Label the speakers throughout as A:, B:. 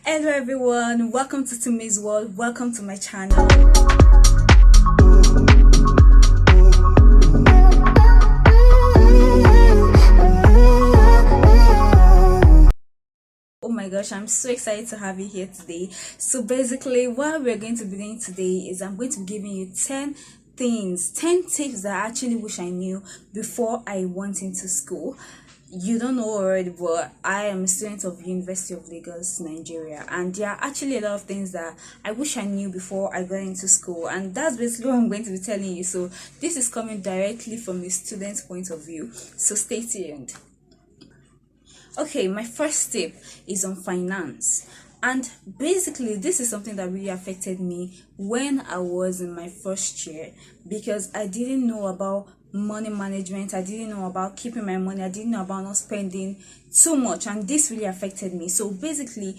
A: Hello everyone, welcome to Tumi's World, welcome to my channel. Oh my gosh, I'm so excited to have you here today. So basically what we're going to be doing today is I'm going to be giving you 10 tips that I actually wish I knew before I went into school. You don't know already, but I am a student of University of Lagos, Nigeria, and there are actually a lot of things that I wish I knew before I got into school, and that's basically what I'm going to be telling you. So this is coming directly from a student's point of view, so stay tuned. Okay, my first tip is on finance. And basically, this is something that really affected me when I was in my first year because I didn't know about money management. I didn't know about keeping my money. I didn't know about not spending too much. And this really affected me. So basically,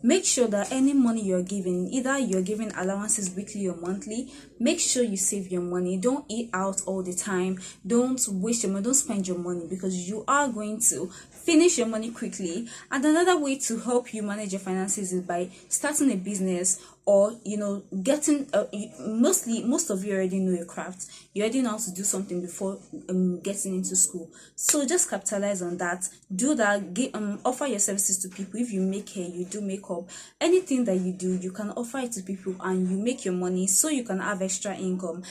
A: make sure that any money you're giving, either you're giving allowances weekly or monthly, make sure you save your money. Don't eat out all the time. Don't waste your money. Don't spend your money because you are going to finish your money quickly. And another way to help you manage your finances is by starting a business or getting most of you already know your craft. You already know how to do something before getting into school, so just capitalize on that. Do that. Offer your services to people. If you make hair, you do makeup, anything that you do, you can offer it to people and you make your money so you can have extra income.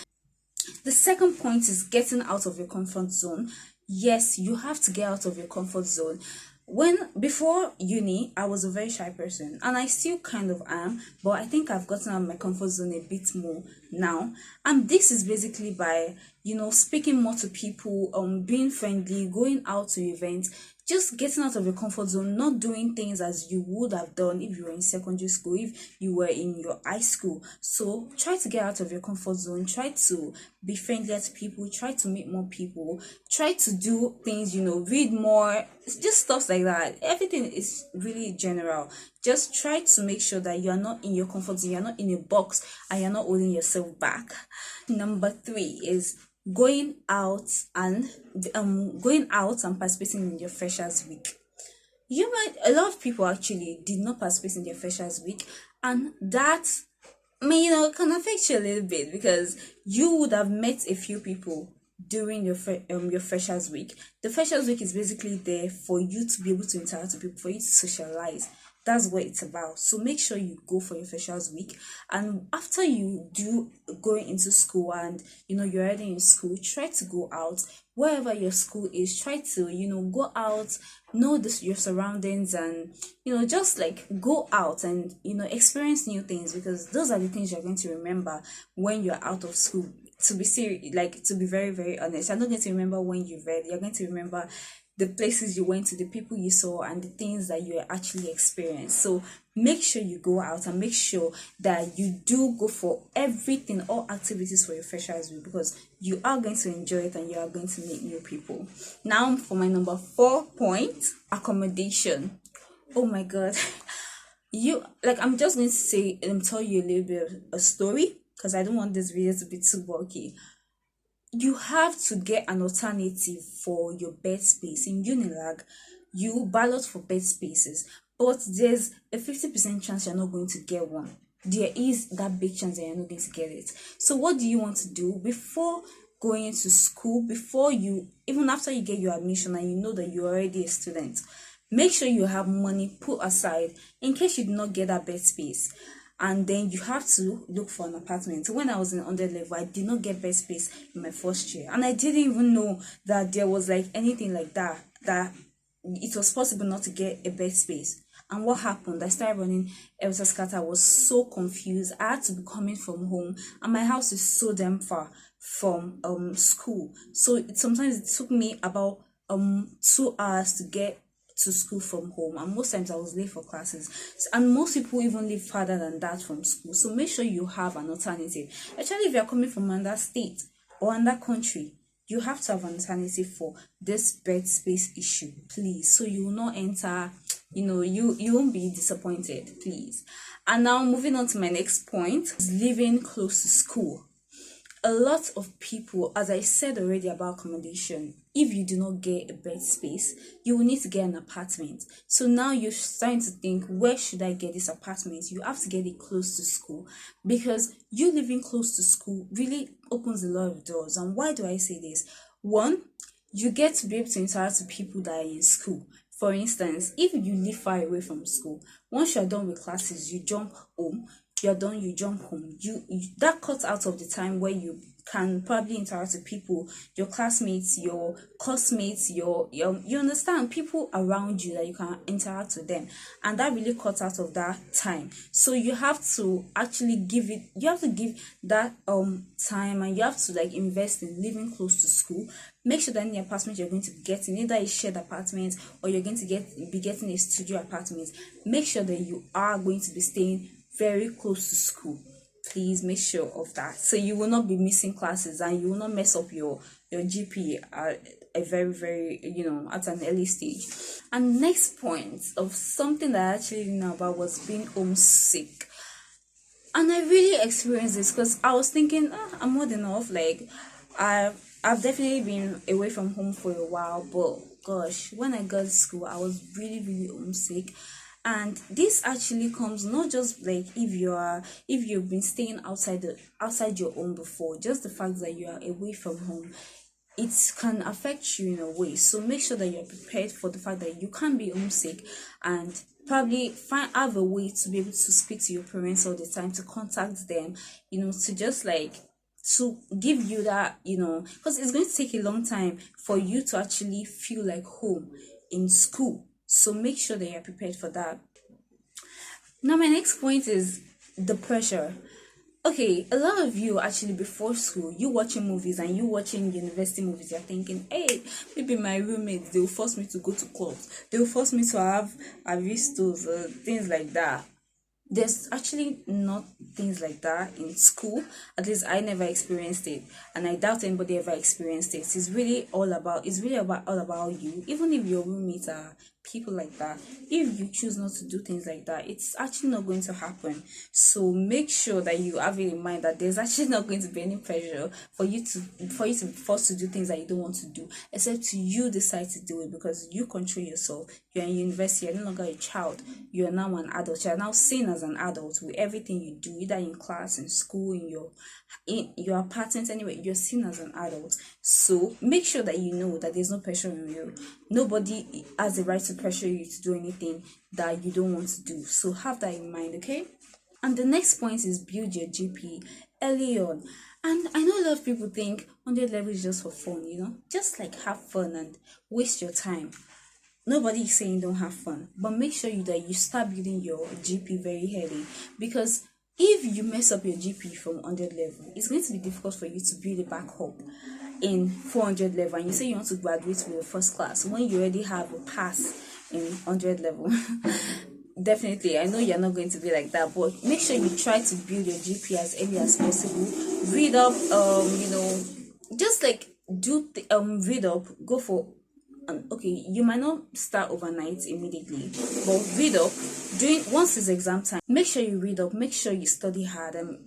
A: The second point is getting out of your comfort zone. Yes, you have to get out of your comfort zone. Before uni, I was a very shy person and I still kind of am, but I think I've gotten out of my comfort zone a bit more now. And this is basically by speaking more to people, being friendly, going out to events, just getting out of your comfort zone, not doing things as you would have done if you were in secondary school, if you were in your high school. So try to get out of your comfort zone, try to be friendlier to people, try to meet more people, try to do things, read more, just stuff like that. Everything is really general. Just try to make sure that you are not in your comfort zone, you're not in a box, and you're not holding yourself back. Number 3 is going out and participating in your freshers week. A lot of people actually did not participate in their freshers week, and that can affect you a little bit because you would have met a few people during your freshers week. The freshers week is basically there for you to be able to interact with people, for you to socialize. That's what it's about. So make sure you go for your freshers week, and after you do going into school and you're already in school, try to go out wherever your school is. Try to go out, know your surroundings, and just like go out and experience new things, because those are the things you're going to remember when you're out of school. To be serious, to be very, very honest, you're not going to remember when you read. You're going to remember the places you went to, the people you saw, and the things that you actually experienced. So make sure you go out and make sure that you do go for everything, all activities for your freshers week, because you are going to enjoy it and you are going to meet new people. Now for my number 4 point, accommodation. Oh my god. I'm just going to say tell you a little bit of a story because I don't want this video to be too bulky. You have to get an alternative for your bed space. In Unilag, you ballot for bed spaces, but there's a 50% chance you're not going to get one. There is that big chance that you're not going to get it. So what do you want to do before going into school, even after you get your admission and you know that you're already a student? Make sure you have money put aside in case you do not get that bed space. And then you have to look for an apartment. So when I was in under level, I did not get bed space in my first year, and I didn't even know that there was anything like that it was possible not to get a bed space. And what happened? I started running Elsa Scatter. I was so confused. I had to be coming from home, and my house is so damn far from school. So sometimes it took me about 2 hours to get to school from home, and most times I was late for classes, and most people even live farther than that from school. So make sure you have an alternative, especially if you're coming from another state or another country. You have to have an alternative for this bed space issue, please, so you will not enter, you won't be disappointed, please. And now moving on to my next point is living close to school. A lot of people, as I said already about accommodation, if you do not get a bed space, you will need to get an apartment. So now you're starting to think, where should I get this apartment? You have to get it close to school, because you living close to school really opens a lot of doors. And why do I say this? One, you get to be able to interact with people that are in school. For instance, if you live far away from school, once you're done with classes, you jump home. You're done, you jump home. You that cuts out of the time where you can probably interact with people, your classmates, your classmates, your you understand, people around you that you can interact with them, and that really cuts out of that time. So you have to actually you have to give that time, and you have to like invest in living close to school. Make sure that in the apartment you're going to be getting, either a shared apartment or you're going to be getting a studio apartment, make sure that you are going to be staying very close to school. Please make sure of that, so you will not be missing classes and you will not mess up your GPA at a very at an early stage. And next point of something that I actually didn't know about was being homesick. And I really experienced this because I was thinking, I'm old enough, like I've definitely been away from home for a while, but gosh, when I got to school, I was really homesick. And this actually comes not just like if you've been staying outside your home before, just the fact that you are away from home, it can affect you in a way. So make sure that you're prepared for the fact that you can be homesick, and probably have a way to be able to speak to your parents all the time, to contact them, to just like to give you that, because it's going to take a long time for you to actually feel like home in school. So make sure that you're prepared for that. Now, my next point is the pressure. Okay, a lot of you actually before school, you watching movies and you watching university movies, you're thinking, hey, maybe my roommates, they'll force me to go to clubs. They'll force me to have aristos, things like that. There's actually not things like that in school. At least I never experienced it, and I doubt anybody ever experienced it. It's really all about all about you. Even if your roommates are people like that, if you choose not to do things like that, it's actually not going to happen. So make sure that you have it in mind that there's actually not going to be any pressure for you to be forced to do things that you don't want to do, except you decide to do it because you control yourself. You're in university, you're no longer a child, you're now an adult. You're now seen as an adult with everything you do, either in class, in school, in your apartment, anyway, you're seen as an adult. So make sure that you know that there's no pressure on you. Nobody has the right to pressure you to do anything that you don't want to do. So have that in mind, okay? And the next point is build your GP early on. And I know a lot of people think 100 level is just for fun, just like have fun and waste your time. Nobody is saying don't have fun, but make sure that you start building your GP very early, because if you mess up your GP from 100 level, it's going to be difficult for you to build it back up in 400 level, and you say you want to graduate with your first class when you already have a pass in 100 level. Definitely, I know you're not going to be like that, but make sure you try to build your GP as early as possible. Read up, just like read up, go for okay, you might not start overnight immediately, but read up once it's exam time. Make sure you read up, make sure you study hard, and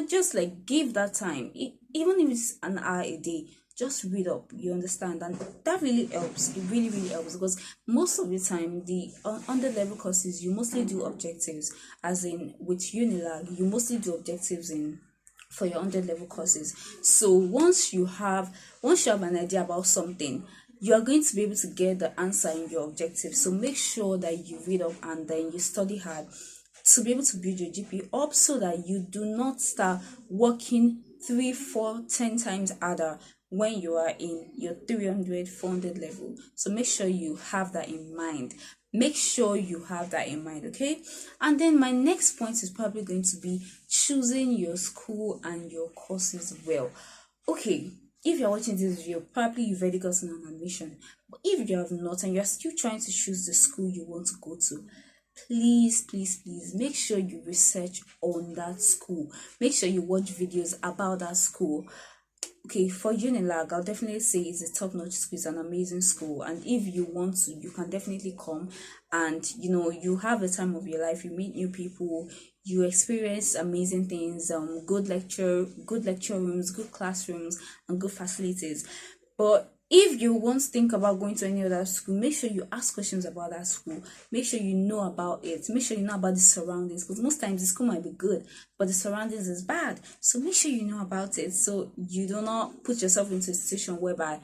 A: just like give that time, even if it's an hour a day. Just read up, you understand, and that really helps. It really helps, because most of the time the under level courses, you mostly do objectives, as in with unilag, you mostly do objectives for your under level courses. So once you have an idea about something, you are going to be able to get the answer in your objective. So make sure that you read up and then you study hard to be able to build your GP up, so that you do not start working 3, 4, 10 times harder when you are in your 300, 400 level. So make sure you have that in mind. Okay? And then my next point is probably going to be choosing your school and your courses well. Okay, if you're watching this video, probably you've already gotten an admission. But if you have not and you're still trying to choose the school you want to go to, please make sure you research on that school. Make sure you watch videos about that school. Okay, for unilag, I'll definitely say it's a top-notch school. It's an amazing school, and if you want to, you can definitely come, and you have the time of your life. You meet new people, you experience amazing things, good lecture rooms, good classrooms, and good facilities. But If you won't think about going to any other school, make sure you ask questions about that school. Make sure you know about it. Make sure you know about the surroundings, because most times the school might be good, but the surroundings is bad. So make sure you know about it, so you do not put yourself into a situation whereby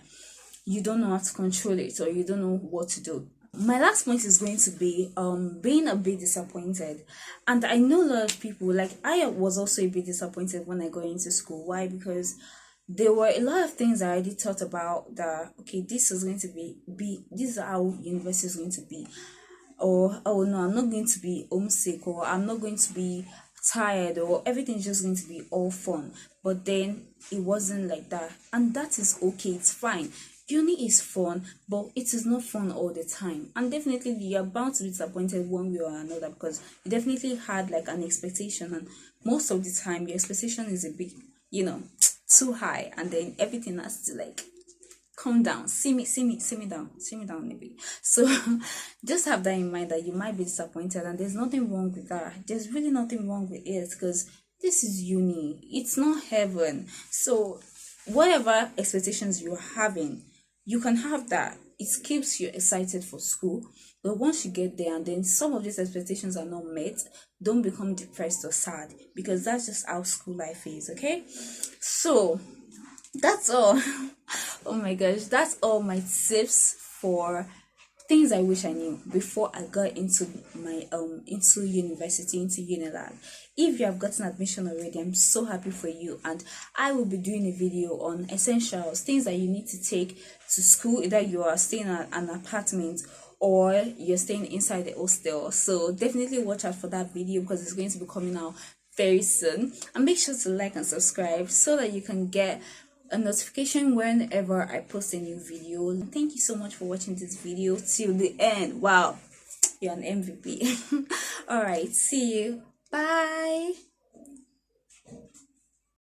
A: you don't know how to control it, or you don't know what to do. My last point is going to be being a bit disappointed. And I know a lot of people, like I was also a bit disappointed when I got into school. Why? Because there were a lot of things I already thought about, that okay, this is going to be this is how university is going to be, or oh no, I'm not going to be homesick, or I'm not going to be tired, or everything's just going to be all fun. But then it wasn't like that, and that is okay, it's fine. Uni is fun, but it is not fun all the time, and definitely you're bound to be disappointed one way or another, because you definitely had like an expectation, and most of the time your expectation is a bit, too high, and then everything has to like calm down, see me down maybe. So just have that in mind, that you might be disappointed, and there's nothing wrong with that. There's really nothing wrong with it, because this is uni, it's not heaven. So whatever expectations you're having, you can have that. It keeps you excited for school. But once you get there and then some of these expectations are not met, don't become depressed or sad, because that's just how school life is, okay? So that's all. Oh my gosh, that's all my tips for things I wish I knew before I got into my into university, into unilag. If you have gotten admission already, I'm so happy for you, and I will be doing a video on essentials, things that you need to take to school, either you are staying at an apartment or you're staying inside the hostel. So definitely watch out for that video, because it's going to be coming out very soon. And make sure to like and subscribe so that you can get a notification whenever I post a new video. Thank you so much for watching this video till the end. Wow, you're an MVP. All right, see you. Bye.